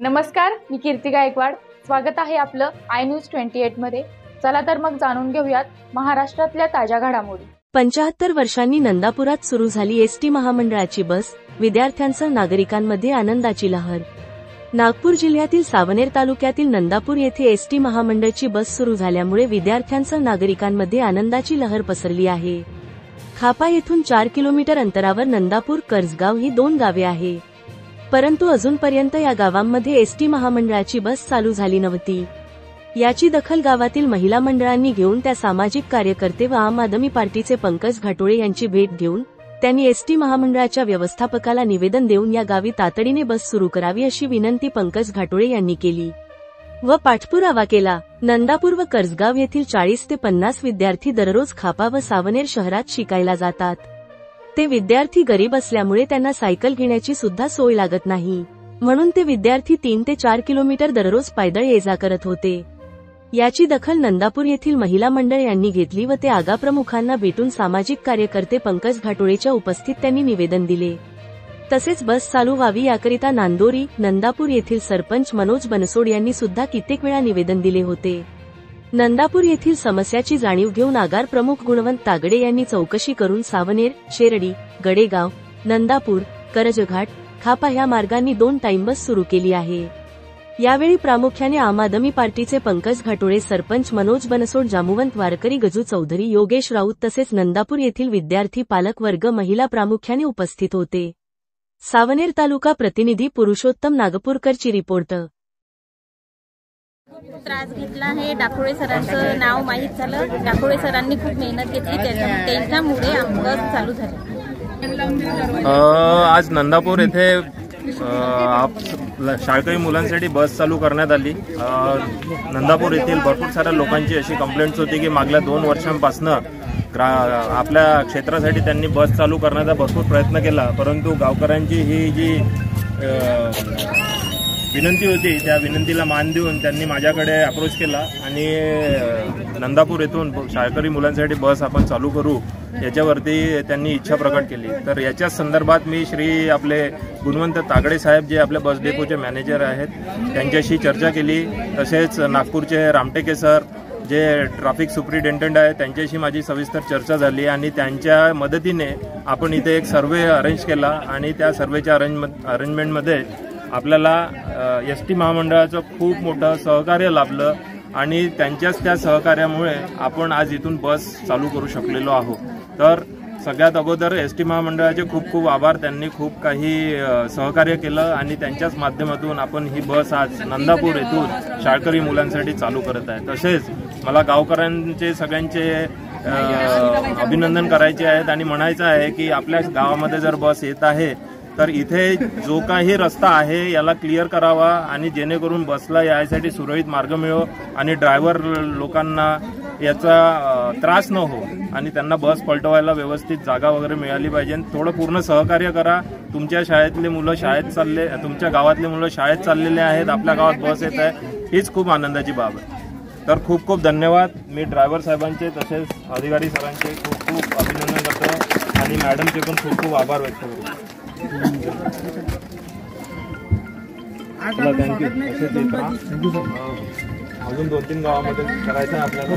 नमस्कार, मी कीर्ती गायकवाड। स्वागत आहे आपलं आय न्यूज 28 मध्ये। चला तर मग जाणून घेऊयात महाराष्ट्रातल्या ताज्या घडामोडी। 75 वर्षांनी नंदापुरात सुरू झाली एसटी महामंडळाची बस, विद्यार्थ्यांसह नागरिकांमध्ये आनंदाची लहर। नागपूर जिल्ह्यातील सावनेर तालुक्यातील नंदापूर येथे एसटी महामंडळाची बस सुरू झाल्यामुळे विद्यार्थ्यांसह नागरिकांमध्ये आनंदाची लहर पसरली आहे। खापा येथून 4 किलोमीटर अंतरावर नंदापूर कर्जगाव ही 2 गावे आहे, परंतु अजूनपर्यंत या गावांमध्ये एसटी महामंडळाची बस चालू झाली नव्हती। याची दखल गावातील महिला मंडळांनी घेऊन त्या सामाजिक कार्यकर्ते व आम आदमी पार्टीचे पंकज घाटोळे यांची भेट घेऊन त्यांनी एसटी महामंडळाच्या व्यवस्थापकाला निवेदन देऊन या गावी तातडीने बस सुरू करावी अशी विनंती पंकज घाटोळे यांनी केली व पाठपुरावा केला। नंदापूर व कर्जगाव येथील 40 ते 50 विद्यार्थी दररोज खापा व सावनेर शहरात शिकायला जातात। ते विद्यार्थी गरीब असल्यामुळे त्यांना सायकल घेण्याची सुद्धा सोय लागत नाही, म्हणून ते विद्यार्थी 3 ते 4 किलोमीटर दररोज पायदळ ये-जा करत होते। याची दखल नंदापूर येथील महिला मंडळ यांनी घेतली व ते आगा प्रमुखांना भेटून सामाजिक कार्यकर्ते पंकज घाटोळेच्या उपस्थित त्यांनी निवेदन दिले। तसेच बस चालू व्हावी याकरिता नांदोरी, नंदापूर येथील सरपंच मनोज बनसोड यांनी सुद्धा कित्येक वेळा निवेदन दिले होते। नंदापूर येथील समस्याची जाणीव घेऊन आगार प्रमुख गुणवंत तागडे यांनी चौकशी करून सावनेर, शेरडी, गडेगाव, नंदापूर, करजघाट, खापा ह्या मार्गांनी 2 टाइम बस सुरू केली आहे। यावेळी प्रामुख्याने आम आदमी पार्टीचे पंकज घाटोळे, सरपंच मनोज बनसोड, जामुवंत वारकरी, गजू चौधरी, योगेश राऊत तसेच नंदापूर येथील विद्यार्थी पालक वर्ग, महिला प्रामुख्याने उपस्थित होते। सावनेर तालुका प्रतिनिधी पुरुषोत्तम नागपूरकरची रिपोर्ट। त्रास घेतला आहे। डाकोळे सरांचं नाव माहीत झालं। डाकोळे सरांनी खूप मेहनत घेतली, त्यांच्यामुळे बस चालू झाली। आज नंदापूर येथे शाळकरी मुलांसाठी बस चालू करण्यात आली। नंदापूर येथील भरपूर साऱ्या लोकांची अशी कंप्लेंट्स होती की मागल्या 2 वर्षांपासून आपल्या क्षेत्रासाठी त्यांनी बस चालू करण्याचा भरपूर प्रयत्न केला, परंतु गावकऱ्यांची ही जी विनंती होती त्या विनंतीला मान देऊन त्यांनी माझ्याकडे अप्रोच केला आणि नंदापूर येथून शाळकरी मुलांसाठी बस आपण चालू करू याच्यावरती त्यांनी इच्छा प्रकट केली। तर याच्या संदर्भात मी श्री आपले गुणवंत तागडे साहेब जे आपल्या बस डेपोचे मॅनेजर आहेत त्यांच्याशी चर्चा केली। तसेच नागपूरचे रामटेके सर जे ट्रॅफिक सुपरिटेंडंट आहे त्यांच्याशी माझी सविस्तर चर्चा झाली आणि त्यांच्या मदतीने आपण इथे एक सर्वे अरेंज केला आणि त्या सर्वेच्या अरेंजमेंटमध्ये आपल्याला एसटी महामंडळाचं खूप मोठं सहकार्य लाभलं आणि त्यांच्याच त्या सहकार्यामुळे आपण आज इथून बस चालू करू शकलेलो आहोत। तर सगळ्यात अगोदर एसटी महामंडळाचे खूप खूप आभार, त्यांनी खूप काही सहकार्य केलं आणि त्यांच्याच माध्यमातून आपण ही बस आज नंदापूर येथून शाळकरी मुलांसाठी चालू करत आहे। तसेच मला गावकऱ्यांचे सगळ्यांचे अभिनंदन करायचे आहेत आणि म्हणायचं आहे की आपल्या गावामध्ये जर बस येत आहे तर इथे जो काही रस्ता आहे याला क्लिअर करावा आणि जेणेकरून बसला यायसाठी सुरळीत मार्ग मिळो आणि ड्रायव्हर लोकांना याचा त्रास न हो आणि त्यांना बस पलटवायला व्यवस्थित जागा वगैरे मिळाली पाहिजे। थोडं पूर्ण सहकार्य करा। तुमच्या शाळेतले मुलं शाळेत चालले, तुमच्या गावातले मुलं शाळेत चाललेले आहेत, आपल्या गावात बस येत आहे, हीच खूप आनंदाची बाब आहे। तर खूप खूप धन्यवाद। मी ड्रायव्हर साहेबांचे तसेच अधिकारी सरांचे खूप खूप अभिनंदन करतो आणि मॅडमचे पण खूप खूप आभार व्यक्त करतो। थँक्यू। अजून 2-3 गावामध्ये करायचं आपल्याला।